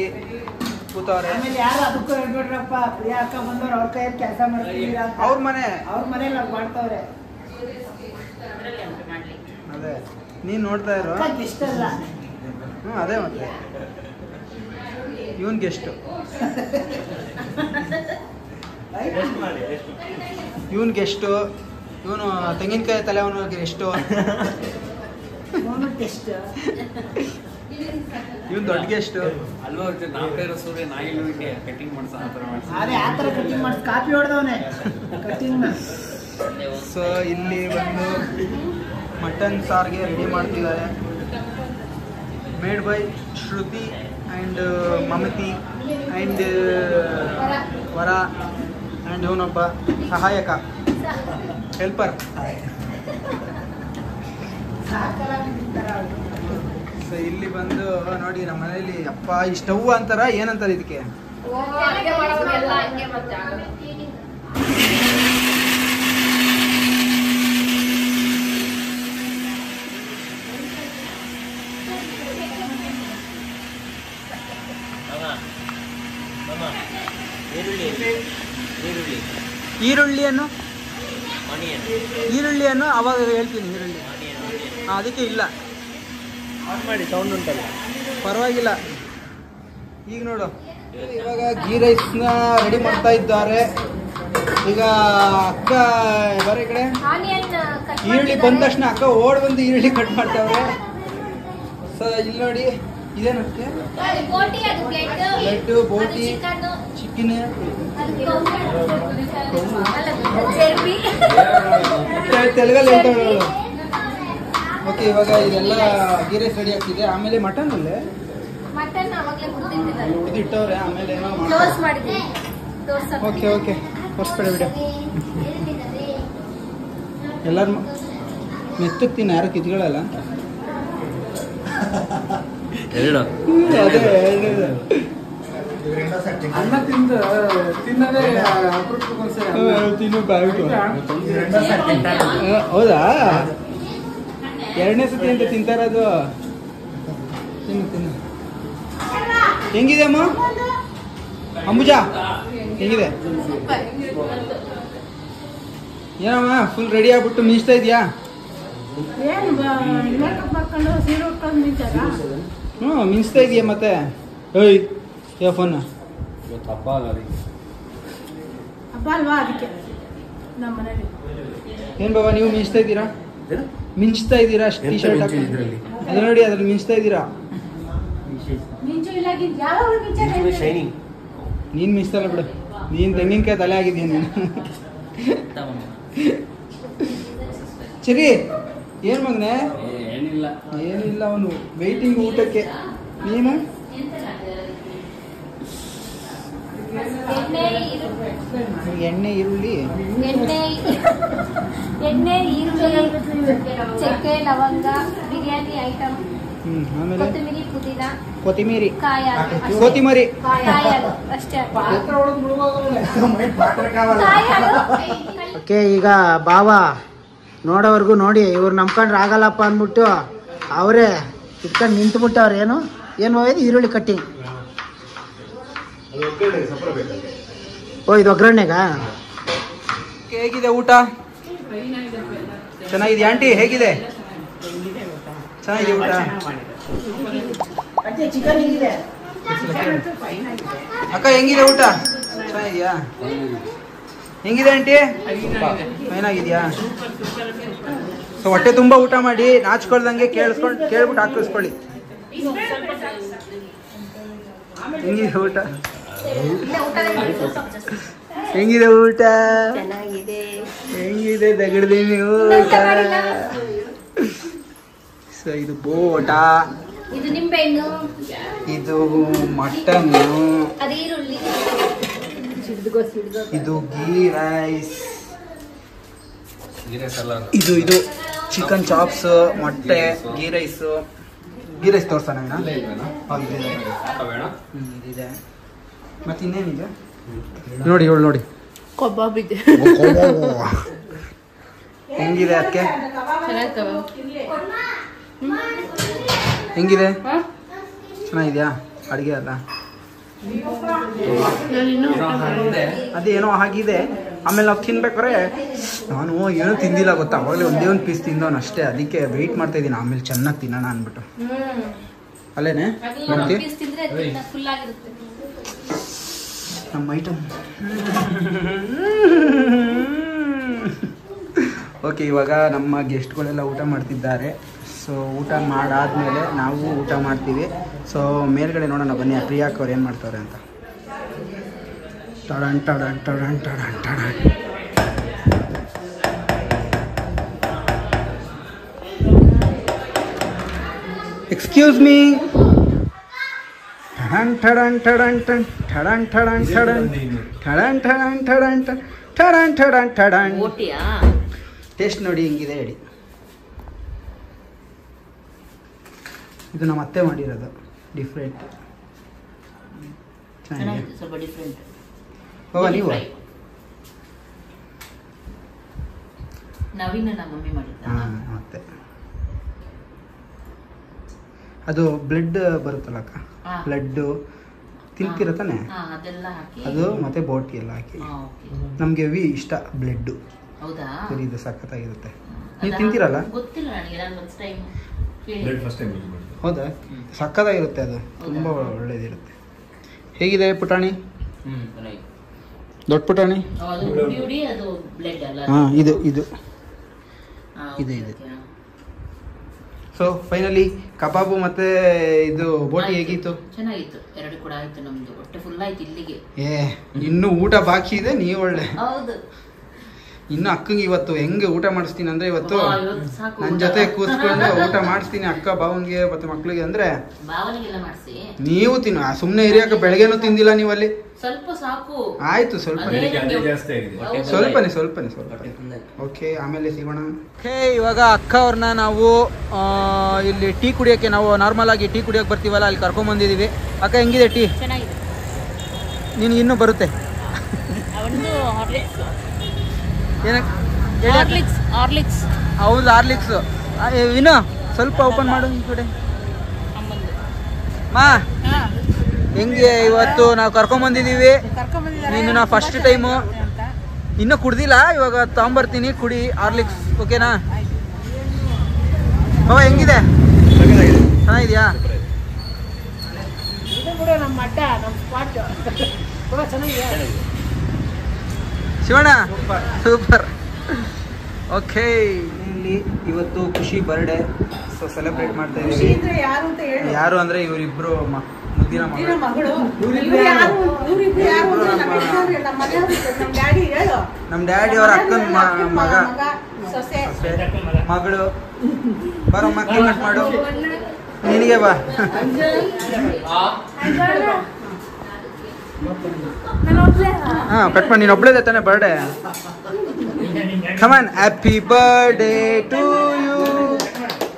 ಕೂತವ್ರೆ. ಆಮೇಲೆ ಯಾರು ಅದಕ್ಕೂ ಹೇಳ್ಬೇಡ್ರಪ್ಪ, ಪ್ರಿಯಾ ಅಕ್ಕ ಬಂದವ್ರು ಅವ್ರ ಕೈಯಲ್ಲಿ ಕೆಲಸ ಮಾಡ್ತೀವಿ ಅಂತ. ಅವ್ರ ಮನೆ, ಅವ್ರ ಮನೇಲಿ ಅವ್ರು ಮಾಡ್ತಾವ್ರೆ. ಅದೇ ನೀನು ನೋಡ್ತಾ ಇರೋ. ಇಷ್ಟ ಅಲ್ಲ, ಅದೇ ಮತ್ತೆ ಇವನ್ ಗೆಸ್ಟು, ಇವನ್ ಗೆಸ್ಟು, ಇವನು ತೆಂಗಿನಕಾಯಿ ತಲೆ ಅವನು ಗೆಸ್ಟು, ಟೆಸ್ಟ್. ಇವನ್ ದೊಡ್ಡ ಗೆಸ್ಟು ಅಲ್ವಾ? ನಾಲ್ಕೈದು ಸೂರ್ಯ ನಾಯಿ ಕಟಿಂಗ್ ಮಾಡ್ಸೋ ಆ ಥರ ಮಾಡ್ಸ. ಅದೇ ಆ ಥರ ಕಟಿಂಗ್ ಮಾಡಿ ಕಾಪಿ ಹೊಡೆದವನೇ ಕಟಿಂಗ್. ಸೊ ಇಲ್ಲಿ ಬಂದು ಮಟನ್ ಸಾರಿಗೆ ರೆಡಿ ಮಾಡ್ತಿದ್ದಾರೆ. Made by Shruti and Mamati and ವರ ಆ್ಯಂಡ್ ಇವನೊಬ್ಬ ಸಹಾಯಕ ಹೆಲ್ಪರ್. ಸೊ ಇಲ್ಲಿ ಬಂದು ನೋಡಿ ನಮ್ಮ ಮನೇಲಿ ಅಪ್ಪ ಈ ಸ್ಟವ್ ಅಂತಾರ ಏನಂತಾರೆ ಇದಕ್ಕೆ? ಅಡುಗೆ ಮಾಡೋದೆಲ್ಲ ಹಂಗೆ ಮತ್ತೆ ಆಗೋದು. ಈರುಳ್ಳಿಯನ್ನು ಅವಾಗ ಹೇಳ್ತೀನಿ. ಈರುಳ್ಳಿ ಅದಕ್ಕೆ ಇಲ್ಲ ಮಾಡಿ ಸೌಂಡ್ ಉಂಟಲ್ಲ, ಪರವಾಗಿಲ್ಲ. ಈಗ ನೋಡು, ಇವಾಗ ಗೀ ರೈಸ್ನ ರೆಡಿ ಮಾಡ್ತಾ ಇದ್ದಾರೆ. ಈಗ ಅಕ್ಕ ಬರೋ ಈ ಕಡೆ ಈರುಳ್ಳಿ ಬಂದ ತಕ್ಷಣ ಅಕ್ಕ ಓಡ್ ಬಂದು ಈರುಳ್ಳಿ ಕಟ್ ಮಾಡ್ತಾವ್ರೆ. ಸೊ ಇಲ್ಲಿ ನೋಡಿ, ಇದೇನಕ್ಕೆ ಬ್ಲೆಡ್, ಬೋಟಿ, ಚಿಕನ್, ತೆಲುಗಲ್ಲಿ ಹೇಳ್ತಾಳೆ. ಓಕೆ, ಇವಾಗ ಇದೆಲ್ಲ ಗೀ ರೈಸ್ ರೆಡಿ ಆಗ್ತಿದೆ. ಆಮೇಲೆ ಮಟನ್ ಅಲ್ಲೇ ಹುಡ್ದಿಟ್ಟವ್ರೆ. ಆಮೇಲೆ ಏನೋ ಓಕೆ ಓಕೆ ಹೊಸ್ಪಡೆ ಬಿಡ. ಎಲ್ಲರೂ ಮೆತ್ತಗೆ ತಿನ್ನ, ಯಾರು ಕಿತ್ಕೊಳ್ಳಲ್ಲ. ಅದೇ ಅನ್ನ ತಿನ್ನೋದೇ ತಿನ್ನು ಬಾಯ್ಬಿಟ್ಟು. ಹೌದಾ? ಎರಡನೇ ಸತಿ ಅಂತ ತಿಂತಾರದು. ತಿನ್ನು ತಿನ್ನು. ಹೆಂಗಿದೆ ಅಮ್ಮ? ಅಂಬುಜಾ ಹೇಗಿದೆ? ಏನಮ್ಮ ಫುಲ್ ರೆಡಿ ಆಗ್ಬಿಟ್ಟು ಮಿಂಚ್ತಾ ಇದೆಯಾ? ಏನು ಮೇಕಪ್ ಮಾಡ್ಕೊಂಡು ಸೀರೆ ಉಟ್ಕೊಂಡು ನಿಂತಾರ? ಹ್ಞೂ ಮಿಂಚ್ತಾ ಇದೆಯಾ ಮತ್ತೆ? ಏಯ್ ಯಾ ಫೋನ್ ಹಬ್ಬ ಅಲ್ವಾ ಅದಕ್ಕೆ ನಮ್ಮ ಮನೇಲಿ. ಏನು ಬಾಬಾ ನೀವು ಮಿಂಚ್ತಾ ಇದ್ದೀರಾ? ಮಿಂಚ್ತಾ ಇದ್ದೀರಾ? ಟೀ ಶರ್ಟ್ ಹಾಕೊಂಡು ಅದು ನೋಡಿ ಅದ್ರಲ್ಲಿ ಮಿಂಚ್ತಾ ಇದ್ದೀರಾ? ಮಿಂಚು ಇಲ್ಲ ಯಾವಾಗಲೂ ಮಿಂಚ ಶೈನಿಂಗ್. ನೀನು ಮಿಂಚ್ತಲ್ಲ ಬಿಡು, ನೀನು ತೆಂಗಿನಕಾಯಿ ತಲೆ ಆಗಿದೆಯಾ ನೀನು? ಸರಿ ಏನು ಮಗನೆ? ಏನಿಲ್ಲ ಅವನು ವೆಯ್ಟಿಂಗ್ ಊಟಕ್ಕೆ. ನೀನು ಎಣ್ಣೆ ಈರುಳ್ಳಿ ಚಕ್ಕೆ ಲವಂಗ ಬಿರಿಯಾನಿ ಐಟಮ್ ಆಮೇಲೆ ಕೊತ್ತಂಬರಿ ಪುದೀನ ಕೊತ್ತಿಮೀರಿ ಕಾಯ ಕೊತ್ತಿಮರಿ ಅಷ್ಟೇ. ಓಕೆ, ಈಗ ಬಾವ ನೋಡೋವರೆಗೂ ನೋಡಿ ಇವ್ರು ನಂಬ್ಕೊಂಡ್ರೆ ಆಗಲ್ಲಪ್ಪ ಅಂದ್ಬಿಟ್ಟು ಅವರೇ ಇಟ್ಕೊಂಡು ನಿಂತ್ಬಿಟ್ಟವ್ರು. ಏನು ಹೋಯ್ದು ಈರುಳ್ಳಿ ಕಟ್ಟಿಂಗ್. ಓ ಇದು ಒಗ್ಗರಣೆಗಾ? ಹೇಗಿದೆ ಊಟ? ಚೆನ್ನಾಗಿದೆ ಆಂಟಿ, ಹೇಗಿದೆ? ಚೆನ್ನಾಗಿದೆ ಊಟ. ಚಿಕನ್ ಹೇಗಿದೆ ಅಕ್ಕ ಹೆಂಗಿದೆ ಊಟ? ಚೆನ್ನಾಗಿದ್ಯಾ? ಹೆಂಗಿದೆ ಆಂಟಿ? ಏನಾಗಿದ್ಯಾ? ಸೊ ಹೊಟ್ಟೆ ತುಂಬ ಊಟ ಮಾಡಿ ನಾಚ್ಕೊಳ್ದಂಗೆ ಕೇಳ್ಬಿಟ್ಟು ಹಾಕಿಸ್ಕೊಳ್ಳಿ. ಹೆಂಗಿದೆ ಊಟ? ಹೆಂಗಿದೆ ಊಟ? ಚೆನ್ನಾಗಿದೆ. ಹೆಂಗಿದೆ ದಗಡ್ದೇವಿ ಊಟ? ಸೊ ಇದು ಬೋಟ, ಇದು ನಿಂಬೆಹಣ್ಣು, ಇದು ಮಟನ್ನು, ಅದು ಈರುಳ್ಳಿ, ಇದು ಗೀ ರೈಸ್, ಇದು ಚಿಕನ್ ಚಾಪ್ಸ್, ಮೊಟ್ಟೆ, ಗೀ ರೈಸ್ ತೋರ್ಸೋಣ. ಇದಿದೆ ಮತ್ತೆ ಇನ್ನೇನಿದೆ ನೋಡಿ, ಇವಳು ನೋಡಿ ಕಬಾಬ್ ಇದೆ. ಹೆಂಗಿದೆ ಅದಕ್ಕೆ? ಹೆಂಗಿದೆ? ಚೆನ್ನಾಗಿದ್ಯಾ ಅಡುಗೆ ಅಲ್ಲ? ಅದೇನೋ ಆಗಿದೆ. ಆಮೇಲೆ ನಾವು ತಿನ್ಬೇಕಾದ್ರೆ ನಾನು ಏನೂ ತಿಂದಿಲ್ಲ ಗೊತ್ತಾ, ಅವಾಗಲೇ ಒಂದೇ ಒಂದು ಪೀಸ್ ತಿಂದವನು ಅಷ್ಟೇ. ಅದಕ್ಕೆ ವೆಯ್ಟ್ ಮಾಡ್ತಾ ಇದ್ದೀನಿ ಆಮೇಲೆ ಚೆನ್ನಾಗಿ ತಿನ್ನೋಣ ಅಂದ್ಬಿಟ್ಟು. ಅಲ್ಲೇನೆ ನಮ್ಮ ಐಟಮ್. ಓಕೆ, ಇವಾಗ ನಮ್ಮ ಗೆಸ್ಟ್ಗಳೆಲ್ಲ ಊಟ ಮಾಡ್ತಿದ್ದಾರೆ. ಸೊ ಊಟ ಮಾಡಾದ್ಮೇಲೆ ನಾವು ಊಟ ಮಾಡ್ತೀವಿ. ಸೊ ಮೇಲ್ಗಡೆ ನೋಡೋಣ ಬನ್ನಿ, ಪ್ರಿಯಾಕ್ ಅವ್ರು ಏನು ಮಾಡ್ತಾರೆ ಅಂತ. ಟಡನ್ ಟಡನ್ ಟಡನ್ ಟಡನ್ ಟಡನ್. Excuse me. ಟಡನ್ ಟಡನ್ ಟಡನ್ ಟನ್ ಟಡನ್ ಟಡನ್ ಟಡನ್ ಟಡನ್ ಟಡನ್ ಟಡನ್ ಟಡನ್ ಟಡನ್ ಟಡನ್. ಟೇಸ್ಟ್ ನೋಡಿ ಹೆಂಗಿದೆ ಹೇಳಿ. ಇದು ನಮ್ಮ ಅತ್ತೆ ಮಾಡಿರೋದು, ಡಿಫ್ರೆಂಟ್ ಚೆನ್ನಾಗಿದೆ. ಸ್ವಲ್ಪ ಡಿಫ್ರೆಂಟ್. ಹೋಗ ನೀವು. ನವೀನ ನಮ್ಮ ಮಮ್ಮಿ ಮಾಡಿದ್ದ. ಮತ್ತೆ ಅದು ಬ್ಲಡ್ ಬರುತ್ತಲ್ಲ ಅಕ್ಕ, ಬ್ಲಡ್ಡು ತಿಂತೀರ ತಾನೆ, ಅದೆಲ್ಲ ಹಾಕಿ ಅದು ಮತ್ತೆ ಬೋಟಿ ಎಲ್ಲ ಹಾಕಿ. ನಮಗೆ ಇಷ್ಟ ಬ್ಲಡ್ಡು. ಹೌದಾ? ಸರಿ, ಇದು ಸಖತ್ತಾಗಿರುತ್ತೆ. ನೀವು ತಿಂತೀರಲ್ಲ? ಗೊತ್ತಿಲ್ಲ ನನಗೆ, ನಾನು ಫಸ್ಟ್ ಟೈಮ್. ಹೌದಾ? ಸಖತ್ತಾಗಿರುತ್ತೆ, ಅದು ತುಂಬ ಒಳ್ಳೇದಿರುತ್ತೆ. ಹೇಗಿದೆ ಪುಟಾಣಿ? ದೊಡ್ಡ ಪುಟಾಣಿ? ಅದು ಬ್ಲಡ್ ಅಲ್ಲ? ಹಾಂ, ಇದು ಇದೆ. ಸೊ ಫೈನಲಿ ಕಬಾಬು ಮತ್ತೆ ಇದು ಬೋಟಿ ಹೇಗಿತ್ತು? ಚೆನ್ನಾಗಿತ್ತು, ಎರಡು ಕೂಡ ಆಯ್ತು. ನಮ್ದು ಹೊಟ್ಟೆ ಫುಲ್ ಆಯ್ತು ಇಲ್ಲಿಗೆ. ಇನ್ನು ಊಟ ಬಾಕಿ ಇದೆ. ನೀವು ಒಳ್ಳೆ ಹೌದು. ಇನ್ನು ಅಕ್ಕಂಗೆ ಇವತ್ತು ಹೆಂಗೆ ಊಟ ಮಾಡಿಸ್ತೀನಿ ಅಂದ್ರೆ, ಇವತ್ತು ನನ್ನ ಜೊತೆ ಕೂತ್ಕೊಂಡು ಊಟ ಮಾಡಿಸ್ತೀನಿ ಅಕ್ಕ ಬಾವನ್ಗೆ ಮತ್ತೆ ಮಕ್ಳಿಗೆ. ಅಂದ್ರೆ ಬಾವನಿಗೆಲ್ಲ ಮಾಡಿಸಿ ನೀವು ತಿನ್ನು, ಸುಮ್ಮನೆ ಇರಿಯಾಕ. ಬೆಳಗ್ಗೆನೂ ತಿಂದಿಲ್ಲ ನೀವು ಅಲ್ಲಿ. ಸ್ವಲ್ಪ ಸಾಕು. ಆಯ್ತು, ಸ್ವಲ್ಪನೇ. ಓಕೆ, ಆಮೇಲೆ ಸಿಗೋಣ. ಓಕೆ, ಇವಾಗ ಅಕ್ಕ ಅವ್ರನ್ನ ನಾವು ಇಲ್ಲಿ ಟೀ ಕುಡಿಯೋಕ್ಕೆ, ನಾವು ನಾರ್ಮಲ್ ಆಗಿ ಟೀ ಕುಡಿಯೋಕೆ ಬರ್ತೀವಲ್ಲ, ಅಲ್ಲಿ ಕರ್ಕೊಂಡ್ ಬಂದಿದ್ದೀವಿ. ಅಕ್ಕ ಹೆಂಗಿದೆ ಟೀ? ಚೆನ್ನಾಗಿದೆ. ನೀನು ಇನ್ನೂ ಬರುತ್ತೆ. ಹೌದು, ಹಾರ್ಲಿಕ್ಸ್. ವಿನು ಸ್ವಲ್ಪ ಓಪನ್ ಮಾಡು ಈ ಕಡೆ. ಮಾ ಹೆಂಗೆ ಇವತ್ತು ನಾವು ಕರ್ಕೊಂಬಂದಿದ್ದೀವಿ. ನೀನು ನಾ ಫಸ್ಟ್ ಟೈಮು ಇನ್ನೂ ಕುಡ್ದಿಲ್ಲ, ಇವಾಗ ತಗೊಂಬರ್ತೀನಿ, ಕುಡಿ ಹಾರ್ಲಿಕ್ಸ್. ಓಕೆನಾ ಬಾಬಾ? ಹೆಂಗಿದೆ? ಚೆನ್ನಾಗಿದ್ಯಾ? ಶಿವಣ್ಣ ಸೂಪರ್. ಓಕೆ, ಇಲ್ಲಿ ಇವತ್ತು ಖುಷಿ ಬರ್ಡೇ, ಸೊ ಸೆಲೆಬ್ರೇಟ್ ಮಾಡ್ತಾ ಇದ್ದೀವಿ. ಯಾರು ಅಂದ್ರೆ ಇವರಿಬ್ರು ಮುದ್ದಿನ ಮಗಳು. ನಮ್ಮ ಡ್ಯಾಡಿ ಅವ್ರ ಅಕ್ಕನ ಮಗ ಮಗಳು. ಬರಮ್ಮ ಕೇಕ್ ಕಟ್ ಮಾಡು. ನಿನಗೆ ಬಾ. ಹಾ ಕಟ್ ಮಾಡಿ. ನೀನು ಒಬ್ಳೇದೆ ತಾನೆ birthday? Come on. Happy birthday to you,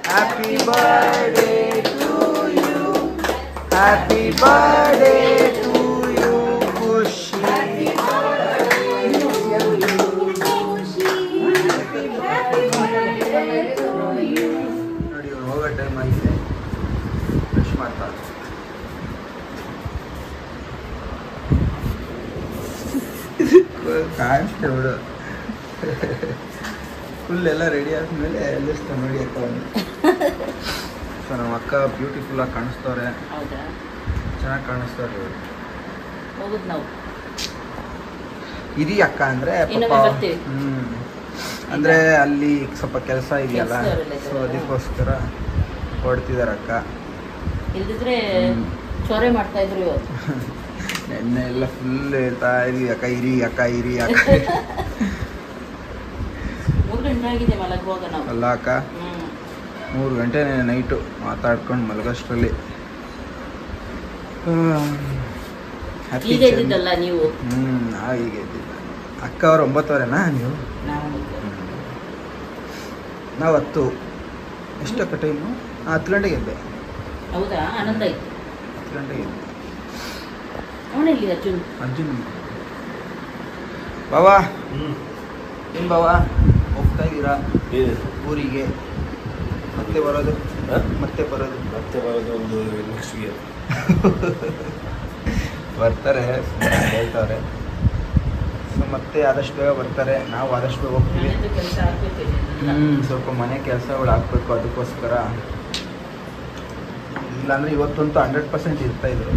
happy birthday to you, happy birthday to you ಖುಷಿ. ನೋಡಿ ಹೋಗೋ ಟೈಮ್ ಆಗಿದೆ, ವಿಶ್ ಮಾಡ್ತಾರೆ. ಕಾಣಿಸ್ತೇ ಬಿಡು. ಫುಲ್ ಎಲ್ಲ ರೆಡಿ ಆದ್ಮೇಲೆ ಎಲ್ಲಿಸ್ತಾ ನೋಡಿ ಅಕ್ಕ. ಸೊ ನಮ್ಮ ಅಕ್ಕ ಬ್ಯೂಟಿಫುಲ್ ಆಗಿ ಕಾಣಿಸ್ತವ್ರೆ, ಚೆನ್ನಾಗಿ ಕಾಣಿಸ್ತವ್ರೆ. ಇರಿ ಅಕ್ಕ ಅಂದ್ರೆ ಅಂದ್ರೆ ಅಲ್ಲಿ ಸ್ವಲ್ಪ ಕೆಲಸ ಇದೆಯಲ್ಲ, ಸೊ ಅದಕ್ಕೋಸ್ಕರ ಹೊಡ್ತಿದಾರ ಅಕ್ಕ. ಇಲ್ದಿದ್ರೆ ಚೊರೆ ಮಾಡ್ತಾ ಇದ್ರು. ಎಣ್ಣೆ ಎಲ್ಲ ಫುಲ್ ಇರ್ತಾ ಇದೀವಿ. ಅಕ್ಕ ಇರಿ, ಅಕ್ಕ ಇರಿ, ಅಕ್ಕ 3 ಗಂಟೆ ಆಗಿದೆ ಮಲಗುವಾಗ ನಾವು. ಅಲ್ಲ ಅಕ್ಕ, 3 ಗಂಟೆ ನೈಟು ಮಾತಾಡ್ಕೊಂಡು ಮಲಗೋಷ್ಟರಲ್ಲಿ. ಈಗ ಇದ್ದಿದ್ದಲ್ಲ ನೀವು? ನಾವು ಈಗ ಇದ್ದಿದ್ದ. ಅಕ್ಕ ಅವ್ರು 9ವರೆನಾ? ನೀವು? ನಾವು 10. ಎಷ್ಟಕ್ಕ ಟೈಮು? 10 ಗಂಟೆಗೆ ಇದ್ದೆ. ಹೌದಾ? ಆನಂದ ಇತ್ತು. 10 ಗಂಟೆಗೆ ಇದ್ದೆ. ಅವನಲ್ಲಿ ಅರ್ಜುನ್ ಬಾವಾ ಏನು ಬಾವಾ ಹೋಗ್ತಾ ಇದ್ದೀರಾ ಊರಿಗೆ? ಮತ್ತೆ ಬರೋದು ಒಂದು ನೆಕ್ಸ್ಟ್ ಇಯರ್ ಬರ್ತಾರೆ ಹೇಳ್ತಾರೆ. ಸೊ ಮತ್ತೆ ಆದಷ್ಟು ಬೇಗ ಬರ್ತಾರೆ, ನಾವು ಆದಷ್ಟು ಬೇಗ ಹೋಗ್ತೀವಿ. ಕೆಲಸ ಆಗ್ಬೇಕು. ಸ್ವಲ್ಪ ಮನೆ ಕೆಲಸಗಳು ಹಾಕ್ಬೇಕು, ಅದಕ್ಕೋಸ್ಕರ. ಇಲ್ಲಾಂದರೆ ಇವತ್ತಂತೂ 100% ಇರ್ತಾಯಿದ್ರು.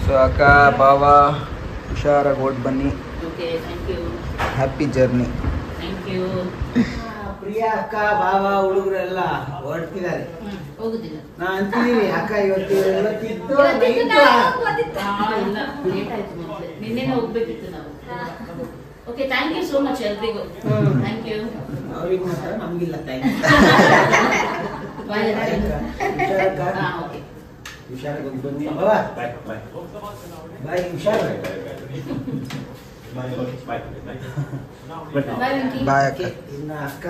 ಸೊ ಅಕ್ಕ ಬಾವ ಹುಷಾರಾಗಿ ಓಡ್ ಬನ್ನಿ. Happy journey. ಪ್ರಿಯಾ ಅಕ್ಕ ಬಾವ ಹುಡುಗರೆಲ್ಲ ಹೊರಡ್ತಿದ್ದಾರೆ. ಹೋಗುದಿಲ್ಲ ನಾ ಅಂತಿದೀನಿ ಅಕ್ಕ ಇವತ್ತಿದ್ದು ನಿನ್ನೆ ಹೋಗ್ಬೇಕಿತ್ತು ನಾವು. Okay, thank you so much ಎಲ್ರಿಗೂ. Thank you. ಅವ್ರಿಗೆ ಮಾತ್ರ ನಮಗಿಲ್ಲ ಥ್ಯಾಂಕ್ ಓಕೆ, ಹುಷಾರಾಗಿ ಹೋಗಿ ಬನ್ನಿ ಬಾವಾ. ಬಾಯ್ ಹುಷಾರಾಗಿ. ಬಾಯ್ ಅಕ್ಕ. ಇನ್ನ ಅಕ್ಕ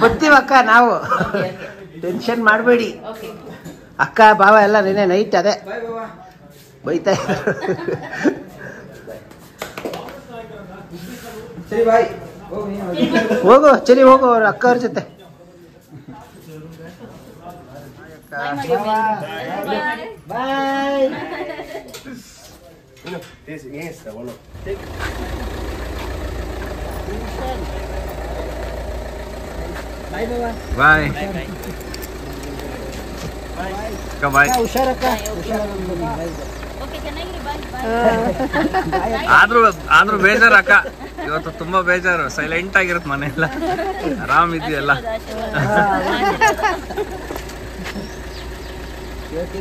ಬರ್ತೀವಕ್ಕ ನಾವು, ಟೆನ್ಷನ್ ಮಾಡಬೇಡಿ. ಅಕ್ಕ ಬಾವ ಎಲ್ಲ ನೆನೆ ನೈಟ್ ಅದೇ ಬೈತಾ ಇದ್ರು. ಸರಿ ಬಾಯ್, ಹೋಗು ಚಲಿ ಹೋಗು ಅವ್ರ ಅಕ್ಕ ಅವ್ರ ಜೊತೆ. ಬಾಯ್. ಬಾಯ್ ಅಕ್ಕ, ಬಾಯ್. ಹುಷಾರಕ್ಕ. ಆದ್ರೂ ಬೇಜಾರು ಅಕ್ಕ, ಇವತ್ತು ತುಂಬಾ ಬೇಜಾರು. ಸೈಲೆಂಟ್ ಆಗಿರುತ್ತೆ ಮನೆಯೆಲ್ಲ, ಆರಾಮ್ ಇದೆಯಲ್ಲ.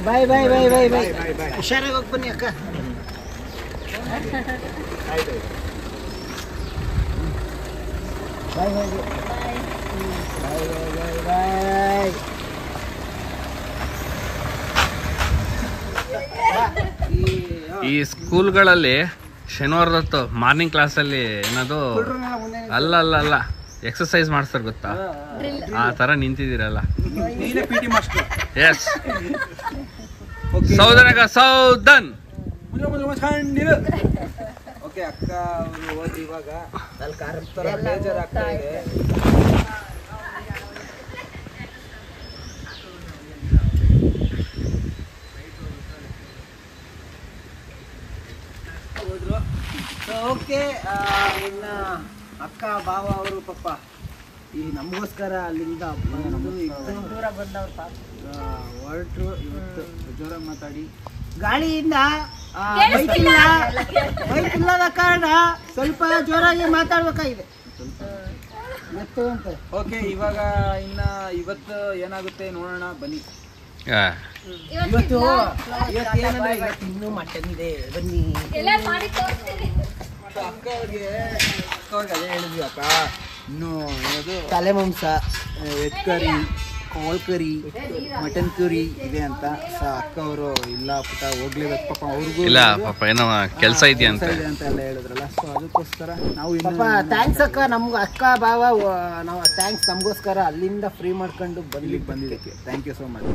ಬಾಯ್ ಬಾಯ್ ಬಾಯ್ ಬಾಯ್ ಬಾಯ್. ಹುಷಾರಾಗಿ ಹೋಗಿ ಬನ್ನಿ ಅಕ್ಕ. ಬಾಯ್ ಬಾಯ್ ಬಾಯ್ ಬಾಯ್ ಬಾಯ್. ಈ ಸ್ಕೂಲ್ಗಳಲ್ಲಿ ಶನಿವಾರದತ್ತು ಮಾರ್ನಿಂಗ್ ಕ್ಲಾಸಲ್ಲಿ ಏನದು ಅಲ್ಲ ಎಕ್ಸರ್ಸೈಸ್ ಮಾಡಿಸ್ತಾರೆ ಗೊತ್ತಾ, ಆ ಥರ ನಿಂತಿದ್ದೀರಲ್ಲ. ಎಸ್, ಸೌದನ್ ಓಕೆ ಅಕ್ಕ ಅವರು ಹೋಗಿ ಇವಾಗ ಥರ ಬೇಜಾರಾಗ್ತಾ ಇದೆ. ಹೋದ್ರು. ಸೊ ಓಕೆ, ಇನ್ನು ಅಕ್ಕ ಭಾವ ಅವರು ಪಾಪ ಈ ನಮಗೋಸ್ಕರ ಅಲ್ಲಿಂದ ಬಂದು ದೂರ ಬಂದವ್ರು ಪಾಪ ಹೊರಟ್ರು. ಇವತ್ತು ಜೋರಾಗಿ ಮಾತಾಡಿ. ಗಾಳಿಯಿಂದ ಬೈಕ್ ಇಲ್ಲದ ಕಾರಣ ಸ್ವಲ್ಪ ಜೋರಾಗಿ ಮಾತಾಡ್ಬೇಕಾಗಿದೆ. ಓಕೆ, ಇವಾಗ ಇವತ್ತು ಏನಾಗುತ್ತೆ ನೋಡೋಣ ಬನ್ನಿ. ಇವತ್ತು ಏನಂದ್ರೆ ಇವತ್ತು ಇನ್ನೂ ಮಟನ್ ಇದೆ, ಬನ್ನಿ. ಅಕ್ಕ ಅವ್ರಿಗೆ ಅದೇ ಹೇಳಿದ್ವಿ ಅಕ್ಕ, ಇನ್ನು ಏನದು ತಲೆ ಮಾಂಸ, ವೆಜ್ ಕರಿ, ಕಾಲ್ ಕರಿ, ಮಟನ್ ಕರಿ ಇದೆ ಅಂತ. ಸೊ ಅಕ್ಕ ಅವರು ಇಲ್ಲ ಪುಟ ಹೋಗ್ಲೇಬೇಕು ಪಾಪ, ಅವ್ರಿಗೂ ಇಲ್ಲ ಪಾಪ ಏನೋ ಕೆಲಸ ಇದೆಯಾ ಅಂತ ಎಲ್ಲ ಹೇಳಿದ್ರಲ್ಲ. ಸೊ ಅದಕ್ಕೋಸ್ಕರ ನಾವು ಪಾಪ ಥ್ಯಾಂಕ್ಸ್ ಅಕ್ಕ, ನಮ್ಗೆ ಅಕ್ಕ ಭಾವ ನಾವು ಥ್ಯಾಂಕ್ಸ್ ನಮಗೋಸ್ಕರ ಅಲ್ಲಿಂದ ಫ್ರೀ ಮಾಡ್ಕೊಂಡು ಇಲ್ಲಿಗೆ ಬಂದಿದ್ದಕ್ಕೆ ಥ್ಯಾಂಕ್ ಯು ಸೋ ಮಚ್.